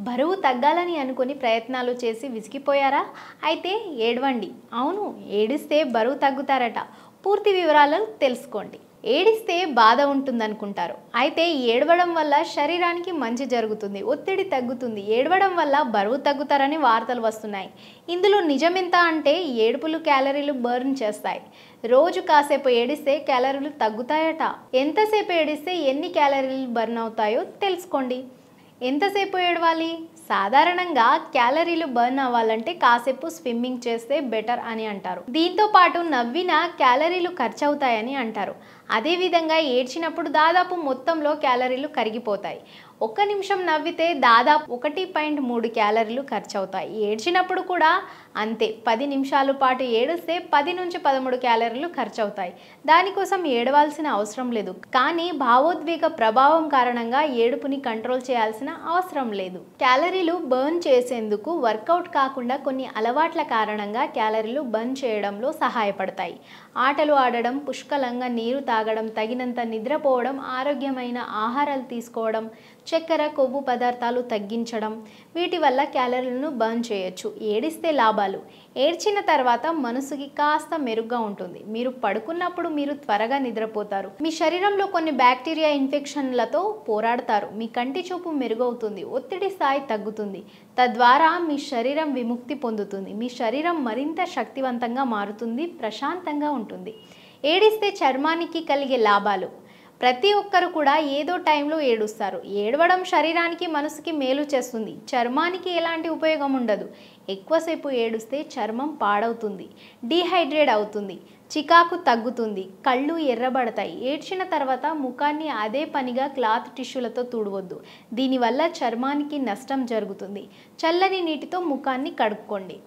బరువు తగ్గాలని అనుకుని ప్రయత్నాలు చేసి విసిగిపోయారా? అయితే ఏడవండి. అవును, ఏడిస్తే బరువు తగ్గుతారట. పూర్తి వివరాలు తెలుసుకోండి. ఏడిస్తే బాధ ఉంటుందనుకుంటారు. అయితే ఏడవడం వల్ల శరీరానికి మంచి జరుగుతుంది, ఒత్తిడి తగ్గుతుంది. ఏడవడం వల్ల బరువు తగ్గుతారని వార్తలు వస్తున్నాయి. ఇందులో నిజమెంత అంటే ఏడుపులు క్యాలరీలు బర్న్ చేస్తాయి. రోజు కాసేపు ఏడిస్తే క్యాలరీలు తగ్గుతాయట. ఎంతసేపు ఏడిస్తే ఎన్ని క్యాలరీలు బర్న్ అవుతాయో తెలుసుకోండి. ఎంతసేపు ఏడవాలి? సాధారణంగా క్యాలరీలు బర్న్ అవ్వాలంటే కాసేపు స్విమ్మింగ్ చేస్తే బెటర్ అని అంటారు. దీంతో పాటు నవ్వినా క్యాలరీలు ఖర్చు అవుతాయని అంటారు. అదేవిధంగా ఏడ్చినప్పుడు దాదాపు మొత్తంలో క్యాలరీలు కరిగిపోతాయి. 1 నిమిషం నవ్వితే దాదాపు 1.3 క్యాలరీలు ఖర్చు అవుతాయి. ఏడ్చినప్పుడు కూడా అంతే. 10 నిమిషాల పాటు ఏడిస్తే 10 నుంచి 13 క్యాలరీలు ఖర్చు అవుతాయి. దానికోసం ఏడవాల్సిన అవసరం లేదు. కానీ భావోద్వేగ ప్రభావం కారణంగా ఏడుపుని కంట్రోల్ చేయాల్సిన అవసరం లేదు. క్యాలరీలు బర్న్ చేసేందుకు వర్కౌట్ కాకుండా కొన్ని అలవాట్ల కారణంగా క్యాలరీలు బర్న్ చేయడంలో సహాయపడతాయి. ఆటలు ఆడడం, పుష్కలంగా నీరు తాగడం, తగినంత నిద్రపోవడం, ఆరోగ్యమైన ఆహారాలు తీసుకోవడం, చక్కెర, కొవ్వు పదార్థాలు తగ్గించడం, వీటి వల్ల క్యాలరీలను బర్న్ చేయొచ్చు. ఏడిస్తే లాభాలు: ఏడ్చిన తర్వాత మనసుకి కాస్త మెరుగ్గా ఉంటుంది. మీరు పడుకున్నప్పుడు మీరు త్వరగా నిద్రపోతారు. మీ శరీరంలో కొన్ని బ్యాక్టీరియా ఇన్ఫెక్షన్లతో పోరాడతారు. మీ కంటి చూపు మెరుగవుతుంది. ఒత్తిడి స్థాయి తగ్గుతుంది. తద్వారా మీ శరీరం విముక్తి పొందుతుంది. మీ శరీరం మరింత శక్తివంతంగా మారుతుంది, ప్రశాంతంగా ఉంటుంది. ఏడిస్తే చర్మానికి కలిగే లాభాలు: ప్రతి ఒక్కరు కూడా ఏదో టైంలో ఏడుస్తారు. ఏడవడం శరీరానికి మనసుకి మేలు చేస్తుంది. చర్మానికి ఎలాంటి ఉపయోగం ఉండదు. ఎక్కువసేపు ఏడుస్తే చర్మం పాడవుతుంది, డీహైడ్రేట్ అవుతుంది, చికాకు తగ్గుతుంది, కళ్ళు ఎర్రబడతాయి. ఏడ్చిన తర్వాత ముఖాన్ని అదే పనిగా క్లాత్ టిష్యూలతో తుడవద్దు. దీనివల్ల చర్మానికి నష్టం జరుగుతుంది. చల్లని నీటితో ముఖాన్ని కడుక్కోండి.